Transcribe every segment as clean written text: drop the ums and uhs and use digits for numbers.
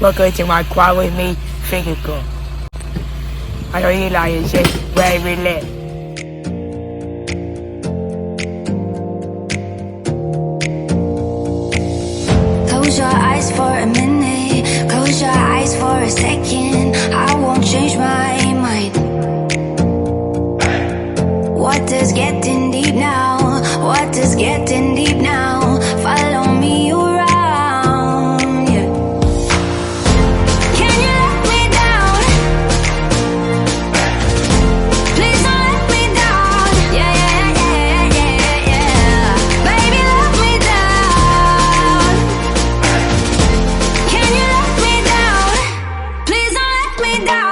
Welcome to my Quiet With Me finger call. I know you like it, shit, very lit. Close your eyes for a minute, close your eyes for a second. I won't change my mind. What is getting deep now? What is getting deep now? Follow me around, yeah. Can you let me down? Please don't let me down. Yeah, yeah, yeah, yeah, yeah. Baby, let me down. Can you let me down? Please don't let me down.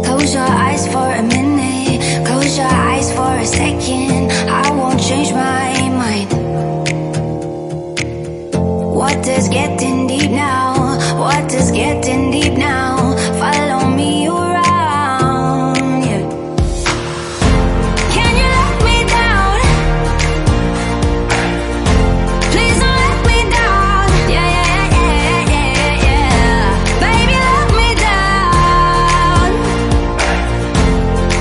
Close your eyes for a minute, close your eyes for a second. I won't change my mind. What is getting deep now? What is getting deep now? Follow me around, yeah. Can you let me down? Please don't let me down. Yeah, yeah, yeah, yeah, yeah. Baby, let me down.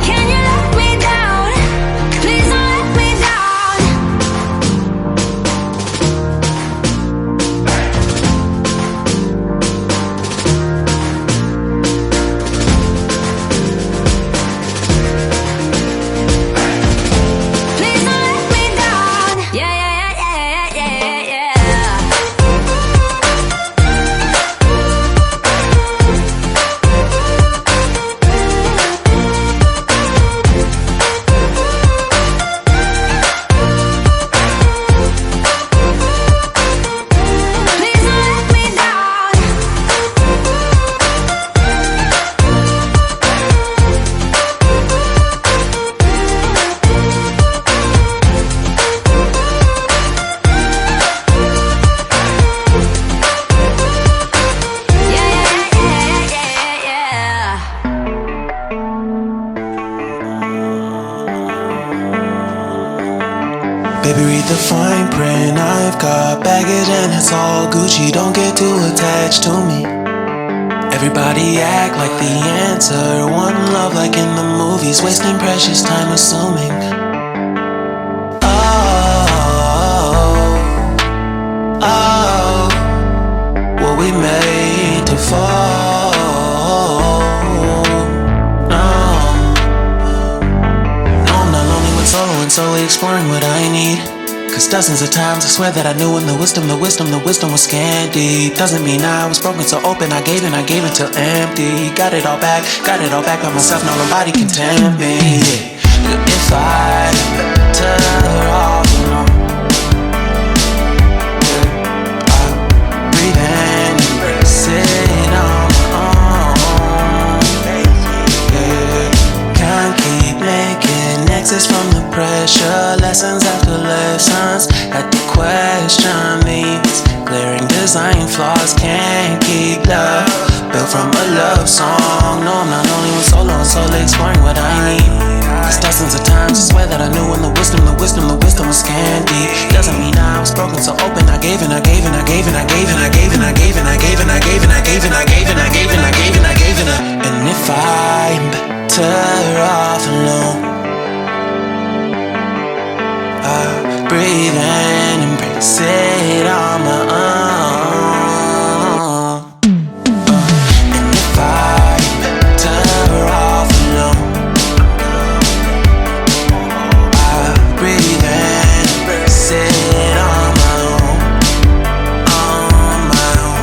Can you let me down? Please don't let me down. Please don't let me down. Yeah, yeah, yeah, yeah, yeah, yeah. Please don't let me down. Yeah, yeah, yeah, yeah, yeah. Baby, read the fine print. I've got baggage and it's all Gucci. Don't get too attached to me. Everybody act like the answer. One love like in the movies. Wasting precious time assuming. Oh, were we made to fall? No, I'm not lonely when solo and solely exploring what I need. Cause dozens of times I swear that I knew when the wisdom was scanty. Doesn't mean I was broken, so open I gave till empty. Got it all back by myself, now nobody can tempt me. If I better off alone, I breathe and embrace it on my own. Can't keep making exits from the pressure. Lessons after lessons, had to question these glaring design flaws. Can't keep love built from a love song. No, I'm not only with solo and solely exploring what I need. Cause dozens of times I swear that I knew when the wisdom was scanty. Doesn't mean I was broken, so open I gave and I gave and I gave and I gave and I gave and I gave and I gave and I gave and I gave and I gave and I gave and I gave and I gave and I. And if I'm better off alone, I breathe and embrace it on my own. And if I'm better off alone, I breathe and embrace it on my own. On my own.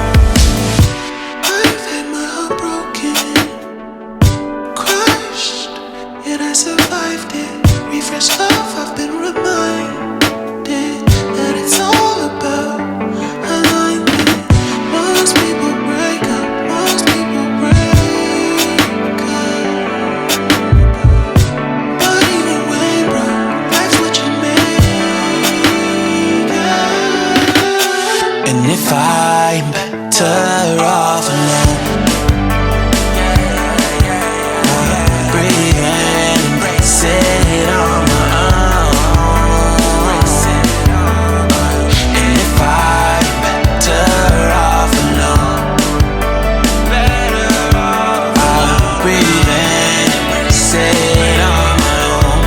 alone. Breathe in, embrace it on my own. And if I'm better off alone, I'll breathe in, embrace it on my own.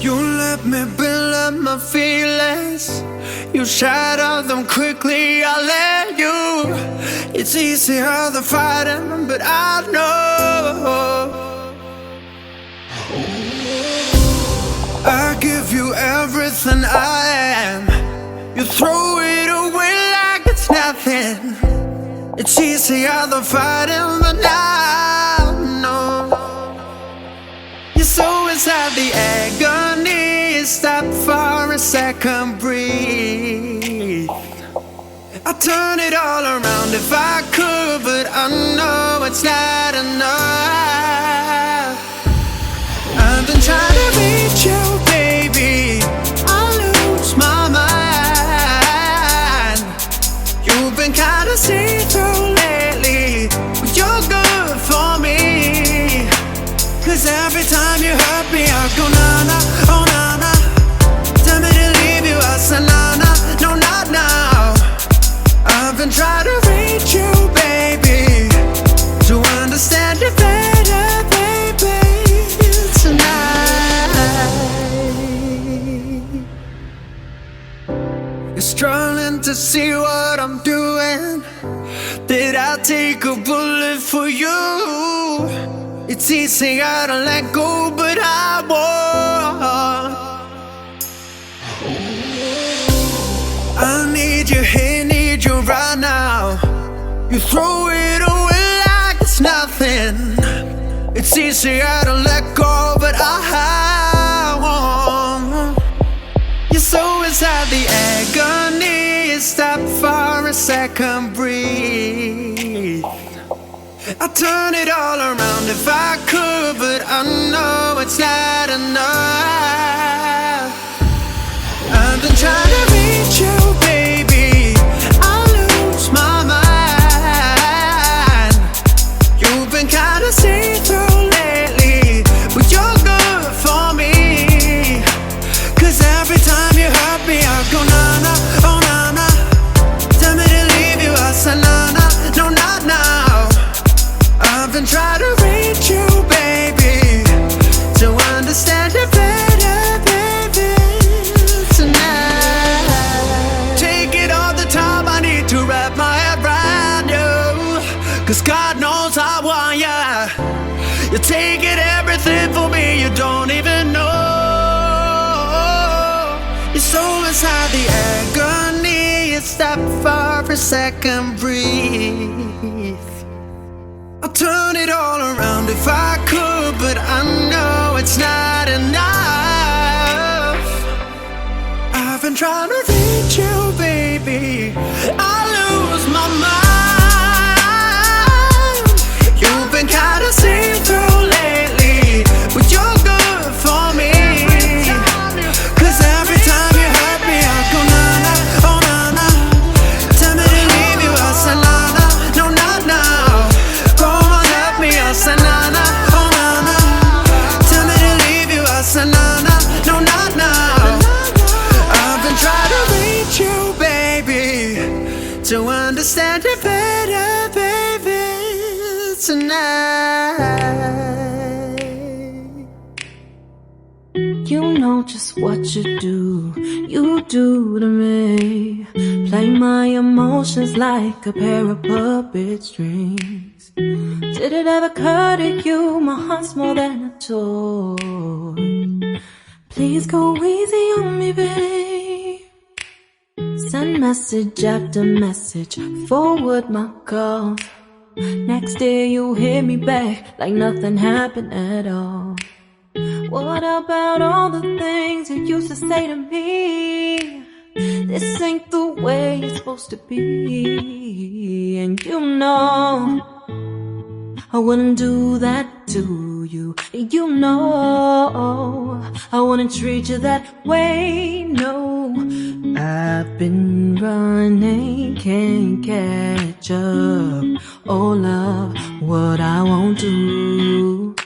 You let me build up my feelings. You shatter them quickly, I let you. It's easier than fighting, but I know I give you everything I am. You throw it away like it's nothing. It's easier than fighting, but I know you're so inside the agony. Stop for a second, breathe. I'd turn it all around if I could, but I know it's not enough. I've been trying to reach you, baby. I lose my mind. You've been kinda see-through lately, but you're good for me. Cause every time you hurt me, I go na-na, oh na-na. Tell me to leave you, I say na-na, no not now. I've been trying to reach you, baby, to understand you better, baby, tonight. You're struggling to see what I'm doing. Did I take a bullet for you? It's easier to let go, but I won't. I need you here, need you right now. You throw it away like it's nothing. It's easier to let go, but I won't. You're so inside the agony. Stop for a second, breathe. I'd turn it all around if I could, but I know it's not enough. I've been trying to reach you, baby. I lose my mind. You've been kinda see-through lately, but you're good for me. Cause every time you hurt me, I go na-na, oh na-na. Tell me to leave you, I say na-na, no not now. I've been trying to reach you, baby, to understand you better, baby, tonight. Take it all the time, I need to wrap my head around you. Cause God knows I want ya. You're taking everything for me, you don't even know. You're so inside the agony. You stop for a second, breathe. I'll turn it all around if I could, but I know it's not enough. I've been trying to reach you, baby. I lose my mind. You've been kinda see-through lately, but you're good for me. Cause every time you hurt me, I go na-na, oh na-na. Tell me to leave you, I say na-na, no not now. I say na-na, oh na-na. Tell me to leave you, I say na-na, no not now. I've been trying to reach you, baby, to understand you better, baby, tonight. You know just what you do to me. Play my emotions like a pair of puppet strings. Did it ever occur to you my heart's more than a toy? Please go easy on me, babe. Send message after message, forward my calls. Next day you hit me back like nothing happened at all. What about all the things you used to say to me? This ain't the way it's supposed to be. And you know I wouldn't do that to you. You know I wouldn't treat you that way, no. been running, can't catch up. Oh love, what I won't do.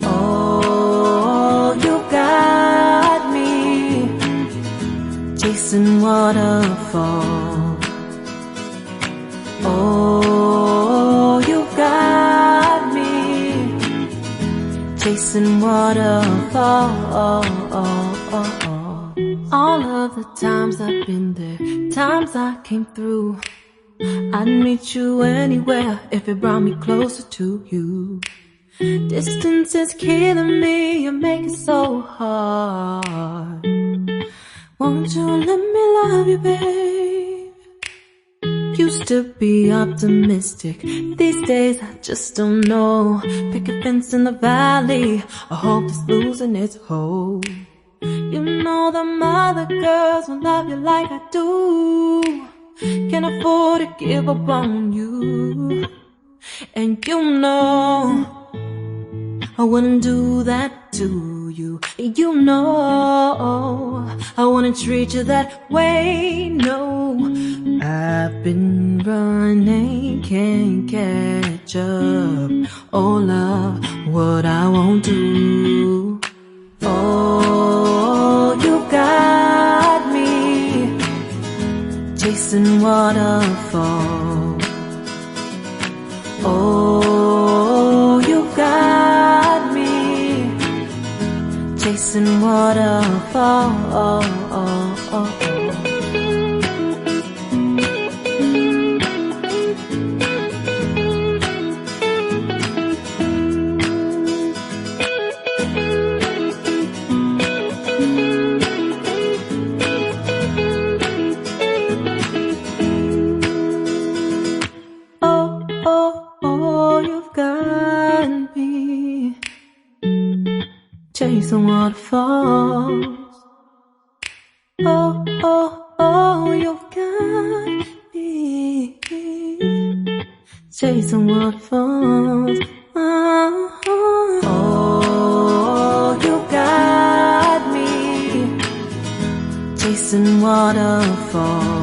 Oh, you got me chasing waterfall. Oh, you got me chasing waterfall. All of the times I've been there, times I came through, I'd meet you anywhere if it brought me closer to you. Distance is killing me, you make it so hard. Won't you let me love you, babe? Used to be optimistic, these days I just don't know. Pick a fence in the valley, I hope it's losing its hold. You know them other girls won't love you like I do. Can't afford to give up on you. And you know I wouldn't do that to you. You know I wouldn't treat you that way, no. I've been running, can't catch up. Oh love, what I won't do. Oh, you got me chasing waterfall. Oh, you got me chasing waterfall. Chasing waterfalls. Oh, oh, oh, you've got me chasing waterfalls. Oh, oh, you got me chasing waterfalls.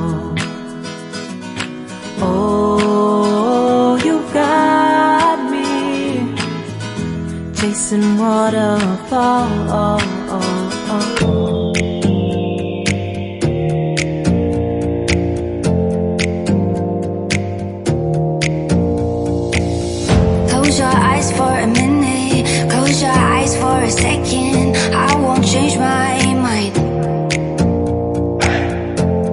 Oh, you got me chasing waterfall. Close your eyes for a minute, close your eyes for a second. I won't change my mind.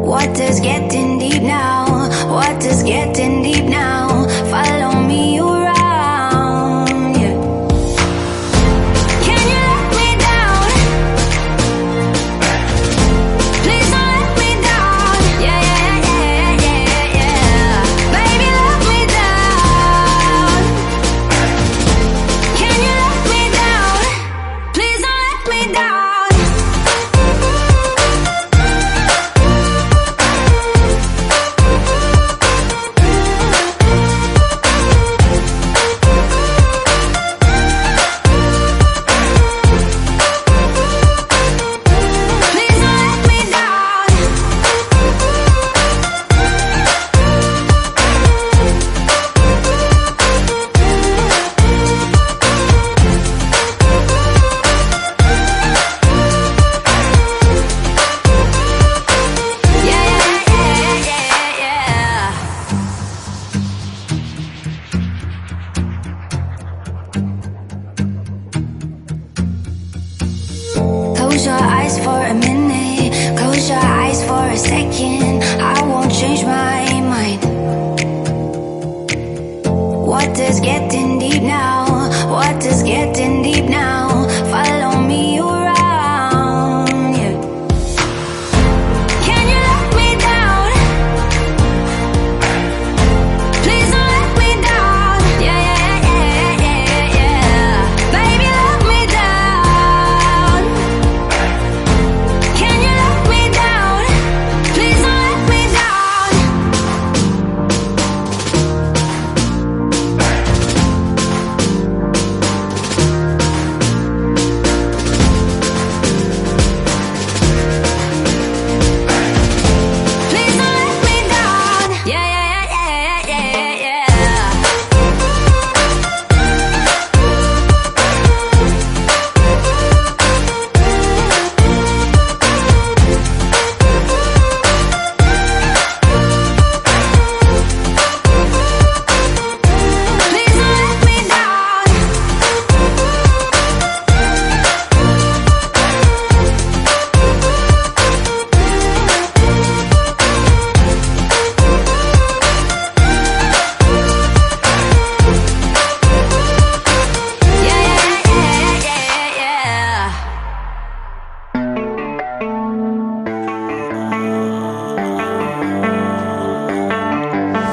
Water's getting deep now, water's getting deep now. Follow me around, yeah. Can you let me down? Please don't let me down. Yeah, yeah, yeah, yeah, yeah. Baby, let me down. Can you let me down? Please don't let me down.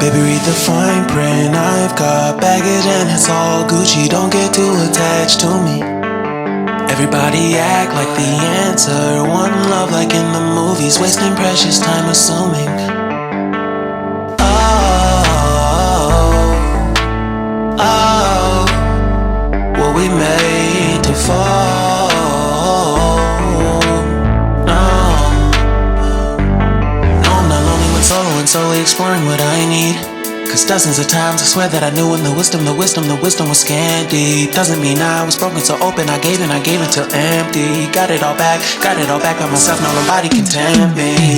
Baby, read the fine print. I've got baggage and it's all Gucci. Don't get too attached to me. Everybody act like the answer. One love like in the movies. Wasting precious time assuming. Were we made to fall? No, I'm not lonely when solo and solely exploring what I need. Cause dozens of times I swear that I knew when the wisdom was scanty. Doesn't mean I was broken so open, I gave until empty. Got it all back by myself, now nobody can tempt me.